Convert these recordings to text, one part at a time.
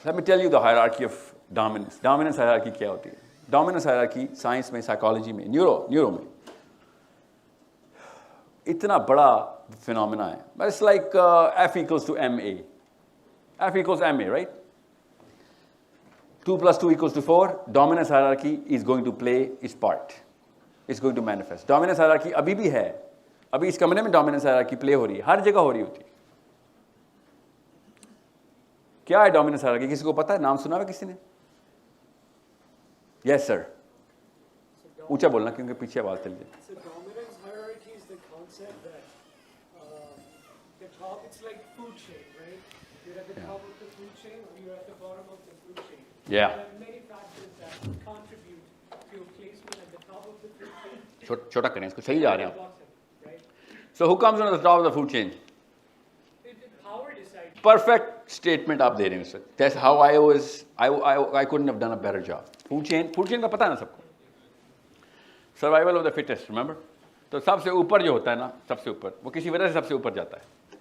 Let me tell you the hierarchy of dominance. Dominance hierarchy کیا ہوتی ہے؟ Dominance hierarchy science میں, psychology میں, نیورو میں اتنا بڑا فینومینا ہے. It's like F equals to MA. F equals MA, right? 2 + 2 = 4. Dominance hierarchy is going to play its part. It's going to manifest. Dominance hierarchy ابھی بھی ہے. ابھی اس کمرے میں dominance hierarchy play ہو رہی ہے, ہر جگہ ہو رہی ہوتی ہے. کیا ہے ڈومیننس ہائرارکی؟ کسی کو پتا ہے؟ نام سنا ہے کسی نے؟ یس سر. اونچا بولنا کیونکہ پیچھے آواز چل جائے. چھوٹا کریں اس کو, صحیح جا رہے ہیں آپ. So who comes on the top of the food chain? Perfect statement آپ دے رہے ہیں sir. That's how I couldn't have done a better job. Food chain کا پتہ ہے نا سب کو. Survival of the fittest, remember. تو سب سے اوپر جو ہوتا ہے نا, سب سے اوپر, وہ کسی وجہ سے سب سے اوپر جاتا ہے.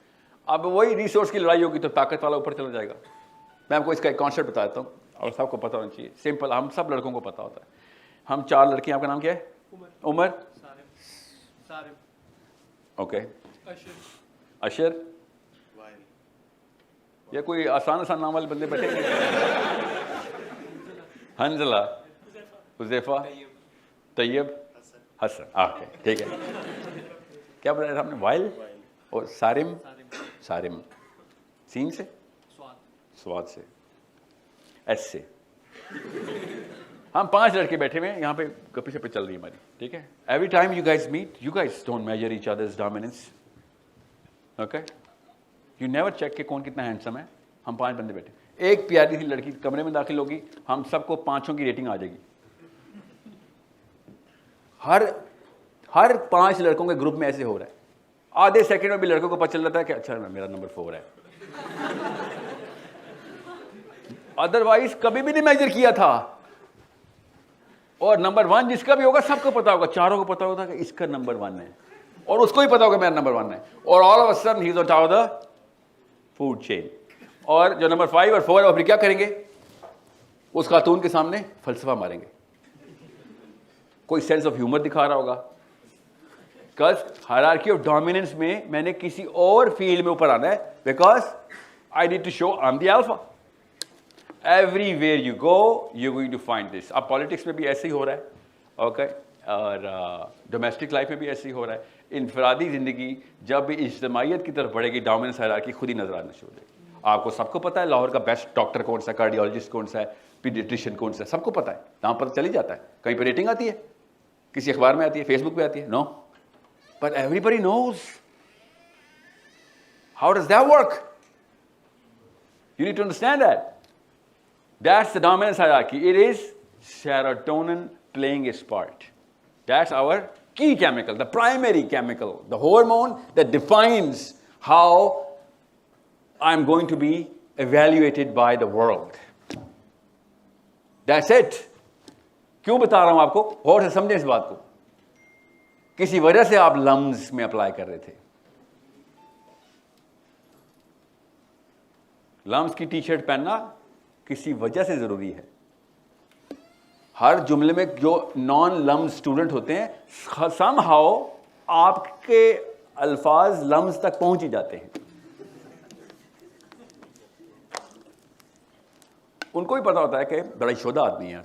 اب وہی ریسورس کی لڑائی ہوگی تو طاقت والا اوپر چلا جائے گا. میں آپ کو اس کا ایک کانسیپٹ بتاتا ہوں اور سب کو پتہ ہونا چاہیے. سمپل, ہم سب لڑکوں کو پتہ ہوتا ہے. ہم 4 لڑکے, آپ کا نام کیا ہے؟ عمر, اوکے, اشر, یا کوئی آسان نام والے بندے بیٹھے ہیں؟ حنزلہ, حذیفہ, طیب, حسن. اوکے ٹھیک ہے. کیا بتایا تھا آپ نے؟ وائل اور سارم. سین سے, سواد سے, ایس سے. ہم 5 لڑکے بیٹھے ہوئے ہیں یہاں پہ, گپی شپی چل رہی ہے ہماری, ٹھیک ہے. Every time you guys meet, you guys don't measure each others dominance. Okay, you never check کہ کون کتنا ہینڈسم ہے. ہم 5 بندے بیٹھے, ایک پیاری سی لڑکی کمرے میں داخل ہوگی, ہم سب کو 5 کی ریٹنگ آ جائے گی. ہر 5 لڑکوں کے گروپ میں ایسے ہو رہا ہے. آدھے سیکنڈ میں بھی لڑکوں کو پتہ چل جاتا ہے کہ اچھا میرا نمبر 4 ہے. ادروائز کبھی بھی نہیں میجر کیا تھا. اور نمبر 1 جس کا بھی ہوگا سب کو پتا ہوگا, 4 کو پتا ہوگا کہ اس کا نمبر 1 ہے, اور اس کو ہی پتا ہوگا میرا نمبر 1 ہے. اور all of a sudden he is on top of the food chain. اور جو نمبر 5 اور 4 ہے وہ پھر کیا کریں گے؟ اس خاتون کے سامنے فلسفہ ماریں گے. کوئی سینس آف ہیومر دکھا رہا ہوگا. بیکاز ہائرارکی آف ڈومیننس میں میں نے کسی اور فیلڈ میں اوپر آنا ہے, because I need to show I am the alpha. Everywhere you go you going to find this. اب پالیٹکس میں بھی ایسے ہی ہو رہا ہے, اوکے, اور ڈومیسٹک لائف میں بھی ایسے ہی ہو رہا ہے. انفرادی زندگی جب بھی اجتماعیت کی طرف بڑھے گی, ڈومیننس ہائرارکی خود ہی نظر آنا شروع ہو جائے گی. آپ کو سب کو پتا ہے لاہور کا بیسٹ ڈاکٹر کون سا ہے, کارڈیولوجسٹ کون سا ہے, پیڈیٹریشین کون سا ہے, سب کو پتا ہے. وہاں پر چلی جاتا ہے. کہیں پہ ریٹنگ آتی ہے, کسی اخبار میں آتی ہے, فیس بک پہ آتی ہے, no, but everybody knows. How does that work? You need to understand that. That's the dominance hierarchy. It is serotonin playing its part. That's our key chemical, the primary chemical, the hormone that defines how I'm going to be evaluated by the world. That's it. کیوں بتا رہا ہوں آپ کو؟ غور سے سمجھیں اس بات کو. کسی وجہ سے آپ لمز میں اپلائی کر رہے تھے. لمز کی ٹی شرٹ پہننا کسی وجہ سے ضروری ہے. ہر جملے میں جو نان لمز اسٹوڈنٹ ہوتے ہیں, سم ہاؤ آپ کے الفاظ لمز تک پہنچ ہی جاتے ہیں. ان کو بھی پتا ہوتا ہے کہ بڑا شودہ آدمی ہے,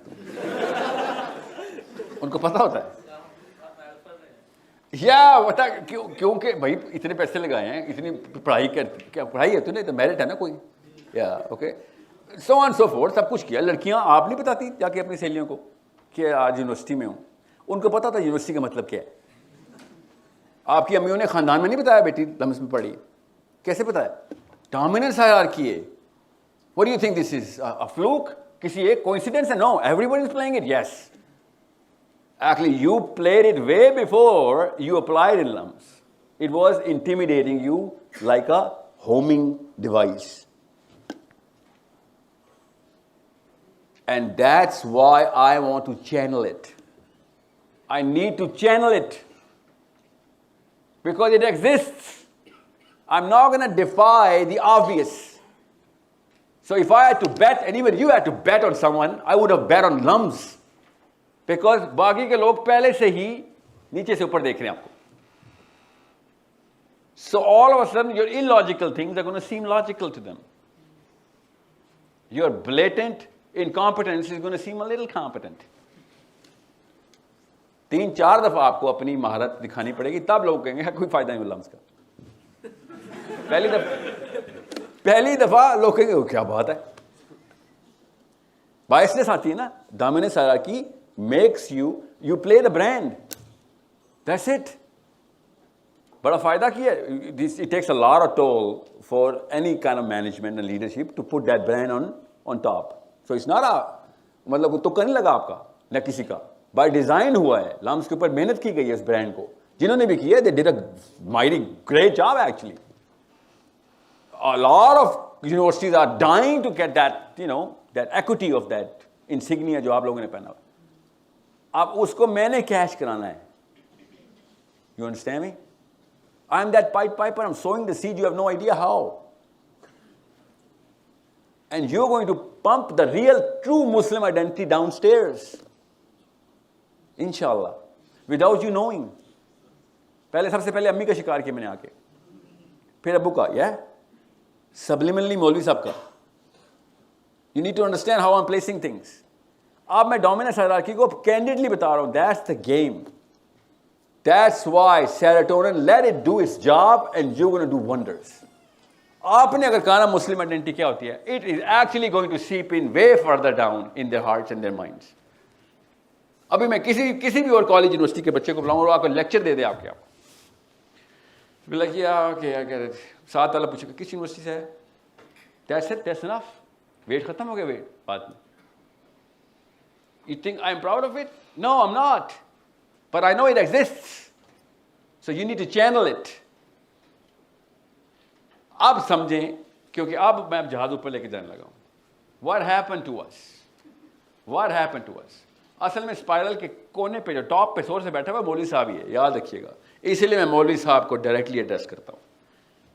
ان کو پتا ہوتا ہے. یا بتا کیونکہ بھائی اتنے پیسے لگائے ہیں, اتنی پڑھائی کیا پڑھائی ہے تو نہیں, تو میرٹ ہے نا کوئی, یا اوکے, سو آن سو فورتھ, سب کچھ کیا. لڑکیاں آپ نہیں بتاتی جا کے اپنی سہیلیوں کو کہ آج یونیورسٹی میں ہوں. ان کو پتا تھا یونیورسٹی کا مطلب کیا ہے. آپ کی امیوں نے خاندان میں نہیں بتایا بیٹی لمس میں پڑھی. کیسے بتایا؟ ڈومیننس ہائرارکی ہے. What do you think this is? A fluke? کسی ایک coincidence ہے? No, everybody is playing it. Yes. Actually, you played it way before you applied in LUMS. It was intimidating you like a homing device. And that's why I want to channel it. I need to channel it. Because it exists. I'm not going to defy the obvious. So if I had to bet, and even you had to bet on someone, I would have bet on Lums. Because باقی کے لوگ پہلے سے ہی نیچے سے اوپر دیکھ رہے ہیں آپ کو. So all of a sudden your illogical things are going to seem logical to them. Your blatant incompetence is going to seem a little competent. 3-4 دفعہ آپ کو اپنی مہارت دکھانی پڑے گی, تب لوگ کہیں گے کوئی فائدہ نہیں لمس کا. پہلی دفعہ لوگ کہیں گے کیا بات ہے. بائسنس آتی ہے نا, dominance hierarchy makes you play the brand. That's it. بڑا فائدہ کیا ہے. It takes a lot of toll for any kind of management and leadership to put that brand on top. So it's not مطلب تو نہیں لگا آپ کا نہ کسی کا, بائی ڈیزائن ہوا ہے. لامس کے اوپر محنت کی گئی ہے اس برانڈ کو. جنہوں نے بھی کی ہے they did a mighty great job actually. A lot of universities are dying to get that, that equity of that insignia جو آپ لوگوں نے پہنا ہوا. اب اس کو میں نے کیش کرانا ہے. You understand me? I'm that Pied Piper, I'm sowing the seed, you have no idea how. And you're going to pump the real, true Muslim identity downstairs. Inshallah. Without you knowing. پہلے سب سے پہلے امی کا شکار کیا میں نے آ کے, پھر ابو کا, subliminally مولوی صاحب کا. You need to understand how I'm placing things. اب میں ڈومیننس ہائرارکی کو کینڈیڈلی بتا رہا ہوں. That's the game. That's why serotonin, let it do its job and you're going to do wonders. آپ نے اگر کہا مسلم آئیڈینٹی کیا ہوتی ہے, it is actually going to seep in way further down in their hearts and their minds. ابھی میں کسی بھی اور کالج یونیورسٹی کے بچے کو بلاؤں اور آپ کو لیکچر دے دے آپ کے, آپ 7 والا پوچھے کس یونیورسٹی سے ہے, that's it, that's enough. Wait ختم ہو گیا. ویٹ بات میں you think I'm proud of it? No, I'm not. But I know it exists. So you need to channel it. اب سمجھیں, کیونکہ اب میں جہاز اوپر لے کے جانے لگا ہوں. What happened to us? What happened to us? اصل میں اسپائرل کے کونے پہ جو ٹاپ پہ سور سے بیٹھا ہوا مولوی صاحب ہی ہے, یاد رکھیے گا. اسی لیے میں مولوی صاحب کو ڈائریکٹلی ایڈریس کرتا ہوں.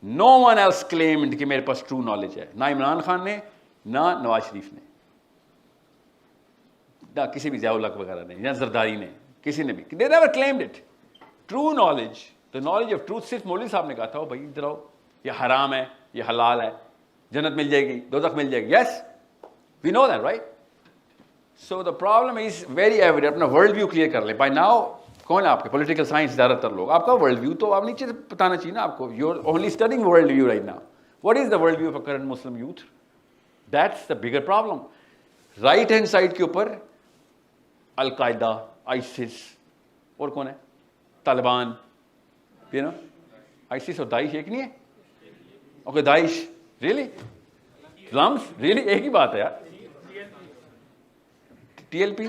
No one else claimed کہ میرے پاس ٹرو نالج ہے. نہ عمران خان نے, نہ نواز شریف نے, نہ کسی بھی ضیاء الحق وغیرہ نے, یا زرداری نے, کسی نے بھی. They never claimed it. True knowledge, the knowledge of truth, صرف مولوی صاحب نے کہا تھا بھائی ادھر آؤ, یہ حرام ہے, یہ حلال ہے, جنت مل جائے گی, دوزخ مل جائے گی. Yes, we know that, right? So the problem is very evident. اپنا ورلڈ ویو کلیئر کر لیں. By now کون ہے آپ کے پولیٹیکل سائنس زیادہ تر لوگ, آپ کا ورلڈ ویو تو آپ نیچے سے بتانا چاہیے نا آپ کو. You're only studying world view right now. What is the world view of a current Muslim youth? That's the bigger problem. Right hand side کے اوپر القاعدہ, آئسس, اور کون ہے, طالبان, آئسس اور داعش ایک نہیں ہے. اوکے, داعش ریئلی, لمس ریئلی ایک ہی بات ہے یار. ٹی ایل پی,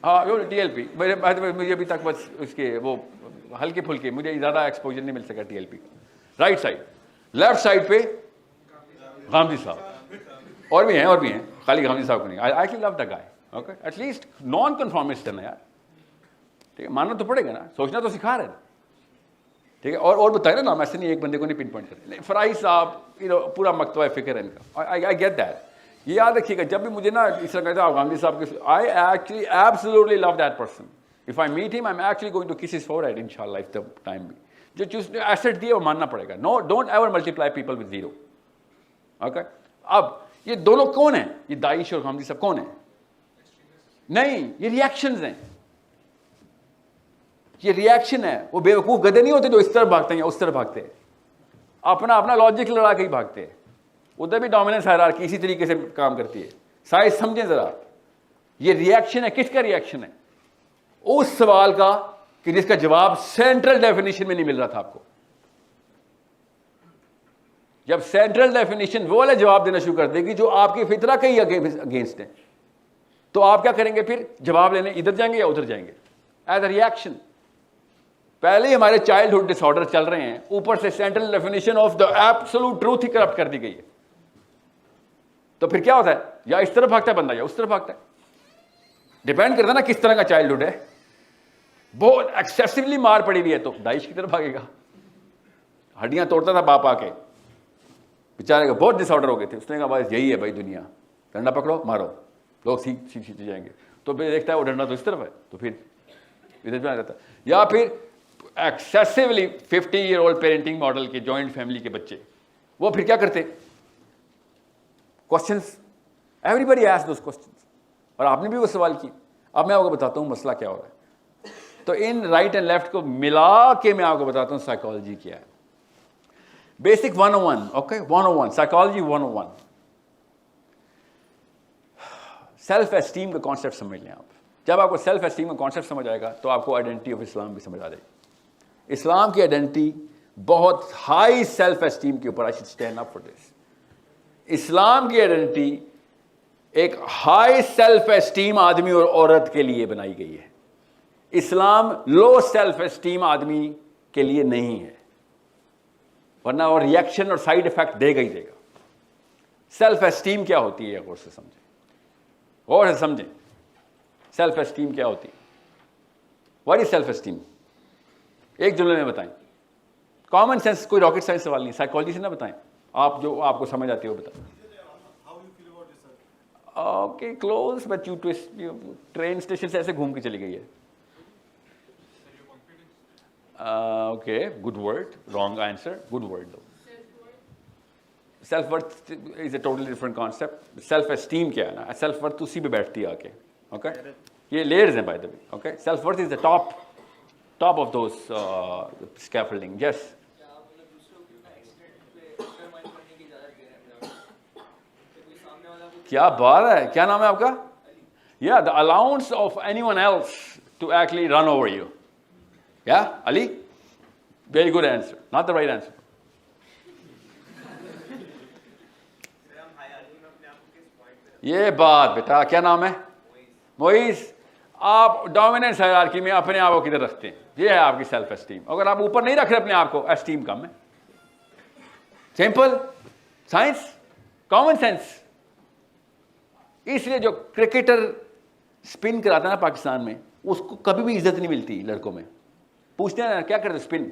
ہاں ٹی ایل پی, مجھے ابھی تک بس اس کے وہ ہلکے پھلکے, مجھے زیادہ ایکسپوجر نہیں مل سکا T L P. Right side, left side پہ غامدی صاحب, اور بھی ہیں, خالی غامدی صاحب کو نہیں. I actually love the guy. Okay, at least nonconformist ہے نا یار, ٹھیک ہے, ماننا تو پڑے گا نا, سوچنا تو سکھا رہے ہیں, ٹھیک ہے. اور بتائیں نا نام ایسے نہیں ایک بندے کو نہیں پن پوائنٹ کریں. فرائی صاحب پورا مکتبہ فکر ہے ان کا. I get that. یہ یاد رکھیے گا جب بھی مجھے نا اس طرح کہتے ہیں غامدی صاحب کے, I actually absolutely love that person. If I meet him, I am actually going to kiss his forehead انشاءاللہ اف دا ٹائم بھی. جو چیز ایسٹ دی ہے وہ ماننا پڑے گا. No, don't ever multiply people with zero. Okay, اب یہ دونوں کون ہیں, یہ داعش اور غامدی صاحب کون ہیں؟ نہیں, یہ ریئیکشنز ہیں. یہ ریئیکشن ہے. وہ بے وقوف گدے نہیں ہوتے جو اس طرف بھاگتے ہیں یا اس طرف بھاگتے ہیں, اپنا لاجک لڑا کے ہی بھاگتے ہیں. ادھر بھی ڈومیننس ہائرارکی اسی طریقے سے کام کرتی ہے. سائز سمجھیں ذرا, یہ ریئیکشن ہے. کس کا ریئیکشن ہے؟ اس سوال کا کہ جس کا جواب سینٹرل ڈیفینیشن میں نہیں مل رہا تھا آپ کو. جب سینٹرل ڈیفینیشن وہ والا جواب دینا شروع کر دے گی جو آپ کی فطرہ کے ہی اگینسٹ ہے, تو آپ کیا کریں گے پھر؟ جواب لینے ادھر جائیں گے یا ادھر جائیں گے ایز اے ریئیکشن. پہلے ہی ہمارے چائلڈ ہوڈ ڈس آرڈر چل رہے ہیں, اوپر سے central definition of the absolute truth he corrupt کر دی گئی ہے. تو پھر کیا ہوتا ہے, یا اس طرف بھاگتا ہے بندہ یا اس طرف بھاگتا ہے. ڈیپینڈ کرتا ہے نا کس طرح کا چائلڈ ہوڈ ہے. بہت ایکسیسولی مار پڑی ہوئی ہے تو داعش کی طرف بھاگے گا. ہڈیاں توڑتا تھا باپ آ کے, بیچارے کا بہت ڈس آرڈر ہو گئے تھے. اس نے کہا بس یہی ہے بھائی دنیا, ڈنڈا پکڑو مارو, لوگ سیکھتے جائیں گے. تو پھر دیکھتا ہے وہ ڈنڈا تو اس طرف ہے, تو پھر ادھر بھی آ جاتا ہے. یا پھر ایکسیسولی 50-year-old پیرنٹنگ ماڈل کے جوائنٹ فیملی کے بچے, وہ پھر کیا کرتے, questions, everybody ask those questions, اور آپ نے بھی وہ سوال کی. اب میں آپ کو بتاتا ہوں مسئلہ کیا ہو رہا ہے. تو ان رائٹ اینڈ لیفٹ کو ملا کے میں آپ کو بتاتا ہوں سائیکالوجی کیا ہے. Basic 101, okay 101, psychology 101. Self esteem کا کانسیپٹ سمجھ لیں آپ. جب آپ کو سیلف اسٹیم کا کانسیپٹ سمجھ آئے گا تو آپ کو آئیڈینٹی آف اسلام بھی سمجھ آ جائے گی. اسلام کی آئیڈینٹی بہت ہائی سیلف اسٹیم کے اوپر. I should stand up for this. Islam کی آئیڈینٹی ایک ہائی سیلف اسٹیم آدمی اور عورت کے لیے بنائی گئی ہے. اسلام لو سیلف اسٹیم آدمی کے لیے نہیں ہے, ورنہ اور ریئیکشن اور سائیڈ افیکٹ دے گا ہی دے گا. سیلف اسٹیم کیا ہوتی ہے غور سے سمجھیں, غور سے سمجھیں. سیلف اسٹیم کیا ہوتی ہے, واٹ از سیلف اسٹیم, ایک جملے میں بتائیں. کامن سینس, کوئی راکٹ سائنس سوال نہیں, سائیکالوجی سے نہ بتائیں, آپ جو آپ کو سمجھ آتی ہے وہ بتائیں. Okay close, but you toast, train station سے ایسے گھوم کے چلی گئی ہے. Okay good word, wrong answer, good word دو. Self worth is a totally different concept. Self esteem کیا ہے نا, سیلف ورتھ اسی پہ بیٹھتی ہے آ کے. اوکے یہ لیئرز ہیں by the way. Okay self worth is the top of those scaffolding. Yes کیا بات ہے, کیا نام ہے آپ کا؟ یا the allowance of anyone else to actually run over you. Yeah Ali, very good answer, not the right answer. یہ بات بیٹا, کیا نام ہے؟ موئیز. آپ ڈومیننس ہائرارکی میں اپنے آپ کو کدھر رکھتے ہیں, یہ ہے آپ کی سیلف اسٹیم. اگر آپ اوپر نہیں رکھ رہے اپنے آپ کو, اسٹیم کم ہے. Simple science, common sense. اس لیے جو کرکٹر اسپن کراتا ہے نا پاکستان میں, اس کو کبھی بھی عزت نہیں ملتی لڑکوں میں. پوچھتے ہیں کیا کرتے اسپن,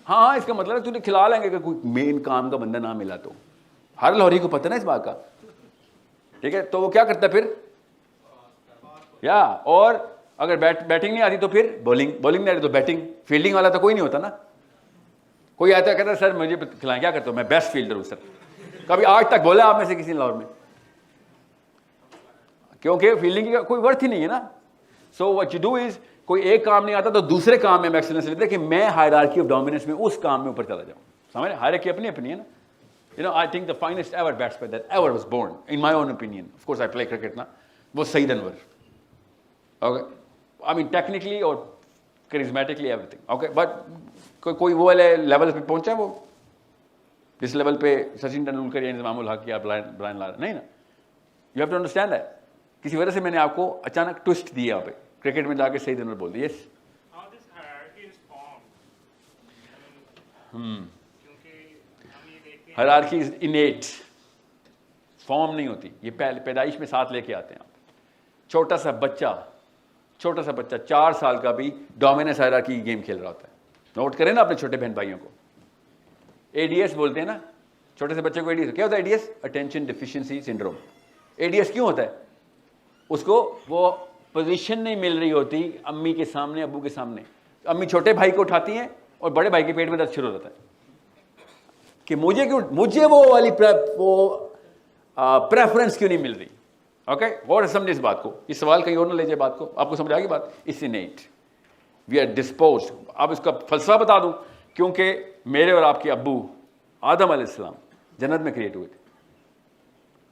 ہاں اس کا مطلب ہے تجھے کھلا لیں گے کہ کوئی مین کام کا بندہ نہ ملا تو. ہر لاہوری کو پتہ نا اس بات کا, ٹھیک ہے. تو وہ کیا کرتا ہے پھر, یا اور اگر بیٹنگ نہیں آتی تو پھر بولنگ نہیں آتی تو بیٹنگ. فیلڈنگ والا تو کوئی نہیں ہوتا نا. کوئی آتا ہے کہتا ہے سر مجھے کھلائیں, کیا کرتا ہوں میں بیسٹ فیلڈر ہوں سر. کبھی آج تک بولا آپ میں سے کسی نے لاہور میں, کیونکہ فیلڈنگ کا کوئی ورتھ ہی نہیں ہے نا. So what you do is, کوئی ایک کام نہیں آتا تو دوسرے کام میں ایکسلنس لیتے کہ میں ہائرارکی آف ڈومیننس میں اس کام میں اوپر چلا جاؤں. سمجھ, ہائرارکی اپنی اپنی ہے نا. You know, I think the finest ever batsman that ever was born, in my own opinion. Of course, I play cricket now. Was Saeed Anwar. Okay, I mean technically or charismatically everything. Okay, but کوئی وہ والے level پہ پہنچا ہے وہ, جس level پہ سچن ٹنڈولکر یا انضمام الحق یا برائن لارا نہیں نا. You have to understand that. کسی وجہ سے میں نے آپ کو اچانک ٹوسٹ دیا یہاں پہ, کرکٹ میں جا کے سعید انور بول دی. یس ہائرارکی از انیٹ, فارم نہیں ہوتی. یہ پیدائش میں ساتھ لے کے آتے ہیں آپ. چھوٹا سا بچہ 4 سال کا بھی ڈومیننس ہائرارکی کی گیم کھیل رہا ہوتا ہے. نوٹ کریں نا اپنے چھوٹے بہن بھائیوں کو. اے ڈی ایس بولتے ہیں نا چھوٹے سے بچے کو. اے ڈی ایس کیا ہوتا ہے؟ A D S attention deficiency syndrome. A D S کیوں ہوتا ہے؟ اس کو وہ پوزیشن نہیں مل رہی ہوتی امی کے سامنے, ابو کے سامنے. امی چھوٹے بھائی کو اٹھاتی ہیں اور بڑے بھائی کے پیٹ میں درد شروع ہو جاتا ہے کہ مجھے وہ والی پریفرنس کیوں نہیں مل رہی. اوکے غور سے سمجھے اس بات کو. اس سوال کہیں اور نہ لے جائے بات کو. آپ کو سمجھ آ گئی بات؟ اس انیٹ, وی آر ڈسپوزڈ. اب اس کا فلسفہ بتا دوں, کیونکہ میرے اور آپ کے ابو آدم علیہ السلام جنت میں کریٹ ہوئے تھے.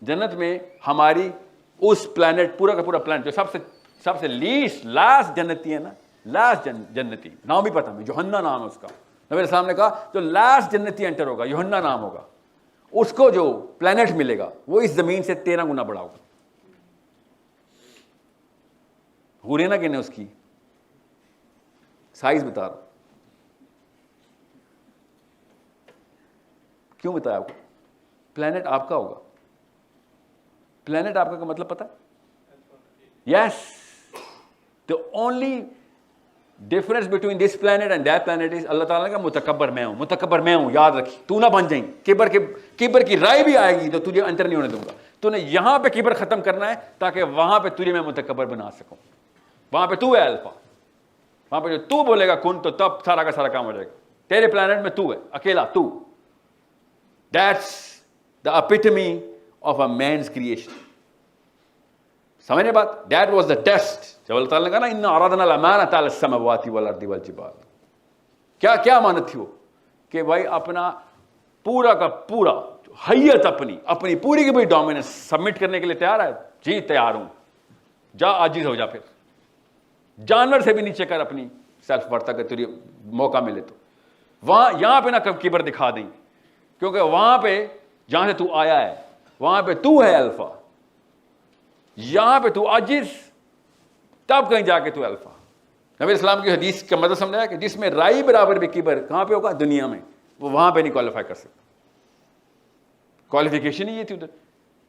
جنت میں ہماری اس پلانٹ, پورا کا پورا پلانٹ جو سب سے لاسٹ جنتی ہے نا, لاسٹ جنتی, نام بھی پتہ ہمیں, یوحنا نام ہے اس کا. نبی السلام نے کہا جو لاسٹ جنتی انٹر ہوگا, یوحنا نام ہوگا, اس کو جو پلانٹ ملے گا وہ اس زمین سے 13 گنا بڑا ہوگا. ہو رہی نا کہ نہیں, اس کی سائز بتا رہا ہوں. کیوں بتایا آپ کو؟ پلانٹ آپ کا ہوگا. پلانٹ آپ کا مطلب پتا ہے؟ Yes, the only difference between this plant and that plant is اللہ تعالیٰ کا متکبر میں ہوں, متکبر میں ہوں, یاد رکھی, تو نہ بن جائیں. کبر کی رائے بھی آئے گی تو تجھے انٹر نہیں ہونے دوں گا. تو نے یہاں پہ کبر ختم کرنا ہے تاکہ وہاں پہ تجھے میں متکبر بنا سکوں. وہاں پہ تو ہے الفا, وہاں پہ جو تو بولے گا کن تو تب سارا کا سارا کام ہو جائے گا. تیرے پلانٹ میں تو ہے اکیلا تو. That's the epitome of a man's creation. سمجھنے بات؟ That was the test. جب اللہ تعالیٰ نے کہا نا انا عرضنا الامانۃ علی السماوات والارض والجبال, کیا امانت تھی وہ؟ کہ بھائی اپنا پورا کا پورا حیت اپنی پوری کی پوری ڈومیننس سبمٹ کرنے کے لیے تیار ہے. جی تیار ہوں. جا عاجز ہو جا, پھر جانور سے بھی نیچے کر اپنی سیلف ورتھ اگر تجھے موقع ملے تو. وہاں یہاں پہ نہ کبر دکھا دیں, کیونکہ وہاں پہ جہاں سے تو آیا ہے وہاں پہ تو ہے الفا. یہاں پہ تو عاجز, تب کہیں جا کے تو الفا. نبی اسلام کی حدیث کا مطلب سمجھایا کہ جس میں رائی برابر بھی کبر کہاں پہ ہوگا؟ دنیا میں. وہ وہاں پہ نہیں کوالیفائی کر سکتے. کوالیفیکیشن ہی یہ تھی ادھر.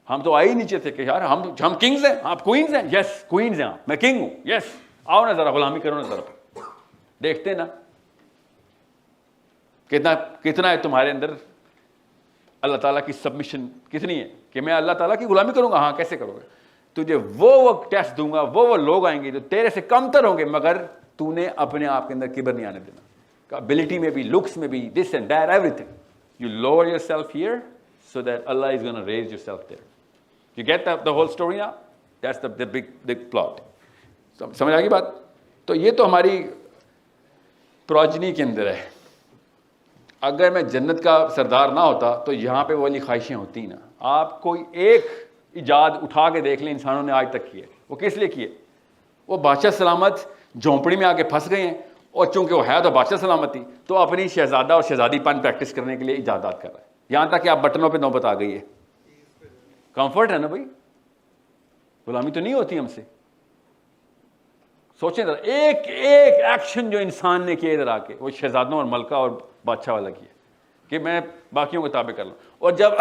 ہم تو آئے ہی نیچے تھے کہ یار ہم کنگز ہیں, آپ کوئنز ہیں. یس کوئنز ہیں آپ, میں کنگ ہوں. یس آؤ نا ذرا غلامی کرو نا ذرا. دیکھتے نا کتنا ہے تمہارے اندر اللہ تعالیٰ کی سبمیشن کتنی ہے کہ میں اللہ تعالیٰ کی غلامی کروں گا. ہاں کیسے کرو گے؟ تجھے وہ ٹیسٹ دوں گا, وہ لوگ آئیں گے جو تیرے سے کم تر ہوں گے, مگر تو نے اپنے آپ کے اندر کبر نہیں آنے دینا. ابلٹی میں بھی, لکس میں بھی, this and that everything. You lower yourself here so that Allah is going to raise yourself there. You get the whole story now? That's the big plot. سمجھ آ گئی بات؟ تو یہ تو ہماری پروجنی کے اندر ہے. اگر میں جنت کا سردار نہ ہوتا تو یہاں پہ وہ والی خواہشیں ہوتی نا. آپ کوئی ایک ایجاد اٹھا کے دیکھ لیں انسانوں نے آج تک کیے, وہ کس لیے کیے؟ وہ بادشاہ سلامت جھونپڑی میں آ کے پھنس گئے ہیں, اور چونکہ وہ ہے تو بادشاہ سلامت تھی, تو اپنی شہزادہ اور شہزادی پن پریکٹس کرنے کے لیے ایجادات کر رہا ہے. یہاں تک کہ آپ بٹنوں پہ نوبت آ گئی ہے. کمفرٹ ہے نا بھائی, غلامی تو نہیں ہوتی ہم سے. سوچیں ذرا, ایک ایکشن جو انسان نے کیا ادھر آ کے, وہ شہزادوں اور ملکہ اور بادشاہ والا کیا کہ میں باقیوں کو تابع کر لوں. اور جب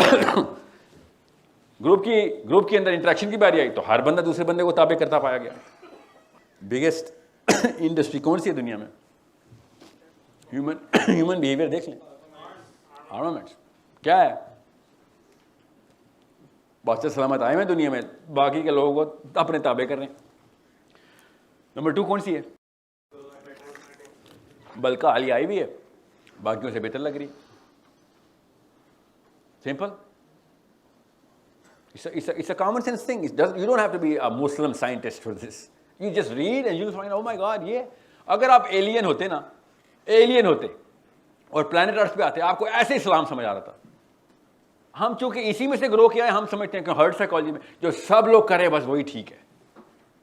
گروپ کے اندر انٹریکشن کی باری آئی تو ہر بندہ دوسرے بندے کو تابع کرتا پایا گیا. بگیسٹ انڈسٹری کون سی ہے دنیا میں؟ ہیومن بیہیویئر دیکھ لیں. آرمامنٹس کیا ہے؟ بادشاہ سلامت آئے ہیں دنیا میں, باقی کے لوگوں کو اپنے تابع کر رہے ہیں. نمبر 2 کون سی ہے؟ بلکہ علی آئی بھی ہے, باقیوں سے بہتر لگ رہی. Simple. It's a common sense thing. You don't have to be a Muslim scientist for this. You just read and you'll find, oh my God, یہ اگر آپ ایلین ہوتے اور پلانٹ ارتھ پہ آتے, آپ کو ایسے اسلام سمجھ آ رہا تھا. ہم چونکہ اسی میں سے گرو کیا ہے, ہم سمجھتے ہیں کہ ہرٹ سائیکالوجی میں جو سب لوگ کرے بس وہی ٹھیک ہے.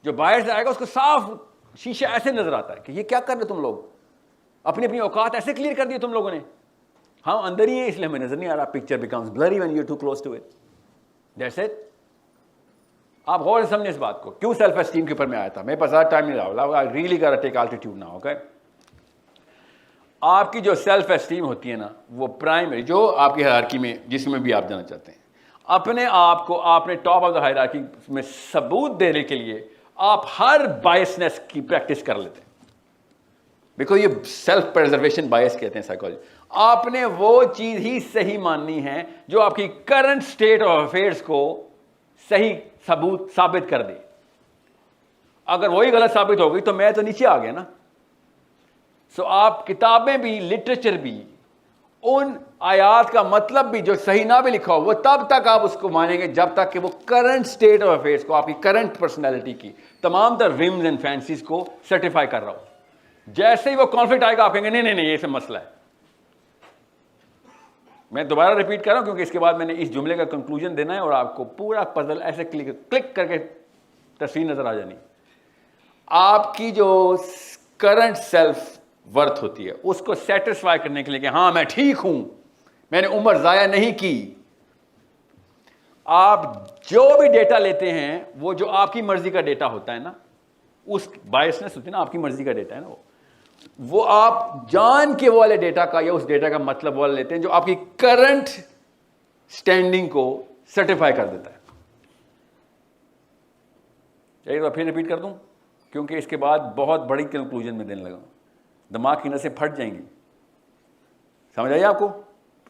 جو باہر سے آئے گا اس کو صاف شیشہ ایسے نظر آتا ہے کہ یہ کیا کر رہے تم لوگ, اپنی اوقات ایسے کلیئر کر دیے تم لوگوں نے. ہم اندر ہی ہیں اس لیے ہمیں نظر نہیں آ رہا. Picture becomes blurry when you're too close to it. That's it. آپ غور سے سمجھیں اس بات کو. کیوں سیلف اسٹیم کے اوپر میں آیا تھا؟ میرے پاس زیادہ ٹائم نہیں رہا. I really gotta take altitude now, okay? آپ کی جو سیلف اسٹیم ہوتی ہے نا, وہ پرائمری جو آپ کی ہائرارکی میں جس میں بھی آپ جانا چاہتے ہیں, اپنے آپ کو آپ نے ٹاپ آف دا ہائرارکی میں ثبوت دینے کے لیے آپ ہر بائسنس کی پریکٹس کر لیتے ہیں. بیکاز یہ سیلف پرزرویشن بائس کہتے ہیں سائیکالوجی. آپ نے وہ چیز ہی صحیح ماننی ہے جو آپ کی کرنٹ اسٹیٹ آف افیئرس کو صحیح ثابت کر دے. اگر وہی غلط ثابت ہو گئی تو میں تو نیچے آ گیا نا. سو آپ کتابیں بھی, لٹریچر بھی, ان آیات کا مطلب بھی جو صحیح نہ بھی لکھا ہو, وہ تب تک آپ اس کو مانیں گے جب تک کہ وہ کرنٹ اسٹیٹ آف افیئرس کو, آپ کی کرنٹ پرسنالٹی کی تمام تر ومز اینڈ فینسیز کو سرٹیفائی کر رہا ہو. جیسے ہی وہ کانفلکٹ آئے گا آپ کہیں گے نہیں یہ سب مسئلہ ہے. میں دوبارہ ریپیٹ کر رہا ہوں کیونکہ اس کے بعد میں نے اس جملے کا کنکلوژن دینا ہے اور آپ کو پورا پزل ایسے کلک کر کے تصویر نظر آ جانی. آپ کی جو کرنٹ سیلف ورتھ ہوتی ہے اس کو سیٹسفائی کرنے کے لیے کہ ہاں میں ٹھیک ہوں, میں نے عمر ضائع نہیں کی. آپ جو بھی ڈیٹا لیتے ہیں وہ جو آپ کی مرضی کا ڈیٹا ہوتا ہے نا, اس بائسنس ہوتی ہے نا, آپ کی مرضی کا ڈیٹا ہے نا, وہ آپ جان کے والے ڈیٹا کا یا اس ڈیٹا کا مطلب والا لیتے ہیں جو آپ کی کرنٹ سٹینڈنگ کو سرٹیفائی کر دیتا ہے. ایک بار پھر ریپیٹ کر دوں کیونکہ اس کے بعد بہت بڑی کنکلوژن میں دینے لگا ہوں. دماغ کی نسیں پھٹ جائیں گی. سمجھ آئیے آپ کو؟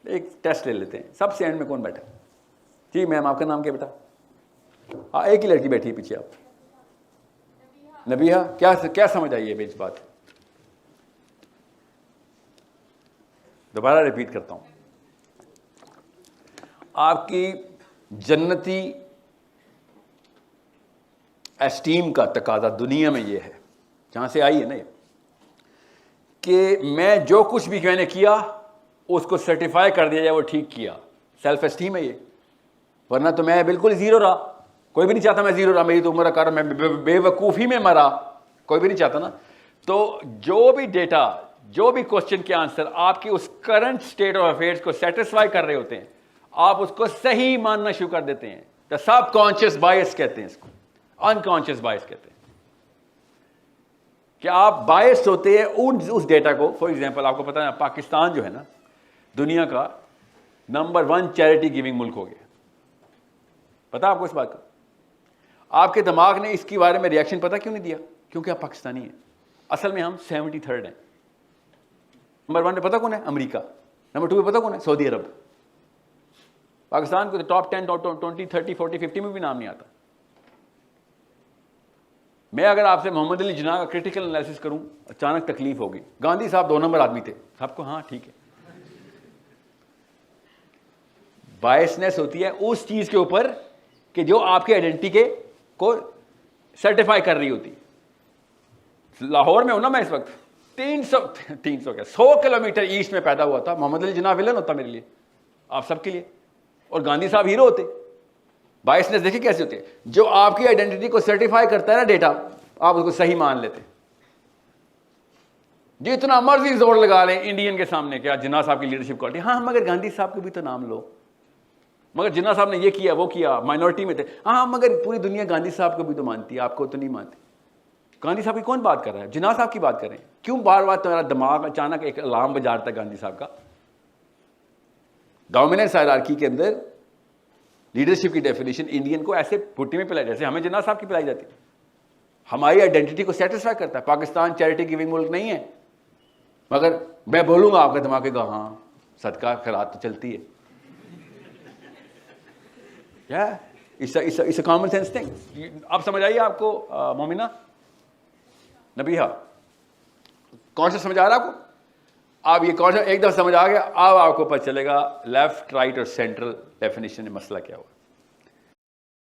ایک ٹیسٹ لے لیتے ہیں. سب سے اینڈ میں کون بیٹھا؟ جی میم آپ کا نام کیا بیٹا؟ ہاں ایک ہی لڑکی بیٹھی ہے پیچھے. آپ نبیہا کیا سمجھ آئی ہے اس بات؟ دوبارہ ریپیٹ کرتا ہوں. آپ کی جنتی اسٹیم کا تقاضا دنیا میں یہ ہے، جہاں سے آئی ہے نا، کہ میں جو کچھ بھی میں نے کیا اس کو سرٹیفائی کر دیا جائے وہ ٹھیک کیا. سیلف اسٹیم ہے یہ. ورنہ تو میں بالکل زیرو رہا. کوئی بھی نہیں چاہتا میں زیرو رہا، میری تو عمر کر میں بے وقوفی میں مرا. کوئی بھی نہیں چاہتا نا. تو جو بھی ڈیٹا، جو بھی کوشچن کے آنسر آپ کی اس کرنٹ اسٹیٹ آف افیئرس کو سیٹسفائی کر رہے ہوتے ہیں، آپ اس کو صحیح ماننا شروع کر دیتے ہیں. تو سب کانشیس بائس کہتے ہیں اس کو، انکانشیس بائس کہتے ہیں. کہ آپ بائس ہوتے ہیں اس ڈیٹا کو. فار ایگزامپل آپ کو پتا ہے پاکستان جو ہے نا دنیا کا نمبر 1 چیریٹی گیونگ ملک ہو گیا. پتا آپ کو اس بات کا؟ آپ کے دماغ نے اس کے بارے میں ریئیکشن پتا کیوں نہیں دیا؟ کیونکہ آپ پاکستانی ہیں. اصل میں ہم 73rd ہیں. نمبر 1 پہ پتا کون ہے؟ امریکہ. نمبر 2 پہ پتا کون ہے؟ سعودی عرب. پاکستان کو ٹاپ 10 20 30 40 50 میں بھی نام نہیں آتا. میں اگر آپ سے محمد علی جناح کا کرٹیکل انالیسس کروں اچانک تکلیف ہوگی. گاندھی صاحب 2 نمبر آدمی تھے. سب کو ہاں ٹھیک ہے. بائسنس ہوتی ہے اس چیز کے اوپر کہ جو آپ کے آئیڈینٹی کو سرٹیفائی کر رہی ہوتی. لاہور میں ہوں نا میں اس وقت 100 کلومیٹر ایسٹ میں پیدا ہوا تھا. محمد علی جناح ولن ہوتا میرے لیے، آپ سب کے لیے، اور گاندھی صاحب ہیرو ہوتے. بائسنس دیکھیں کیسے ہوتے ہیں. جو آپ کی آئیڈینٹی کو سرٹیفائی کرتا ہے نا ڈیٹا، آپ اس کو صحیح مان لیتے. جتنا مرضی زور لگا لیں انڈین کے سامنے کیا جناح صاحب کی لیڈرشپ کوالٹی، ہاں مگر گاندھی صاحب کو بھی تو نام لو. مگر جناح صاحب نے یہ کیا وہ کیا، مائنورٹی میں تھے. ہاں مگر پوری دنیا گاندھی صاحب کو بھی تو مانتی ہے، آپ کو تو نہیں مانتی. گاندھی صاحب کی کون بات کر رہا ہے؟ جناح صاحب کی بات کر رہے ہیں. کیوں بار بار تمہارا دماغ اچانک ایک الارم بجاتا ہے گاندھی صاحب کا؟ ڈومیننس ہائرارکی کے اندر لیڈرشپ کی ڈیفینیشن انڈین کو ایسے پھٹی میں پلائی جیسے ہمیں جناح صاحب کی پلائی جاتی. ہماری آئیڈینٹی کو سیٹسفائی کرتا ہے. پاکستان چیریٹی گیونگ ملک نہیں ہے، مگر میں بولوں گا آپ کا دماغ کا ہاں صدقہ خیرات تو چلتی ہے. It's a common sense thing. اب سمجھ آئیے آپ کو مومنہ نبیہا؟ کانشیس سمجھ آ رہا آپ کو؟ آپ یہ کانشیس ایک دفعہ سمجھ آ گیا، اب آپ کو پتہ چلے گا لیفٹ رائٹ اور سینٹرل ڈیفینیشن میں مسئلہ کیا ہوا.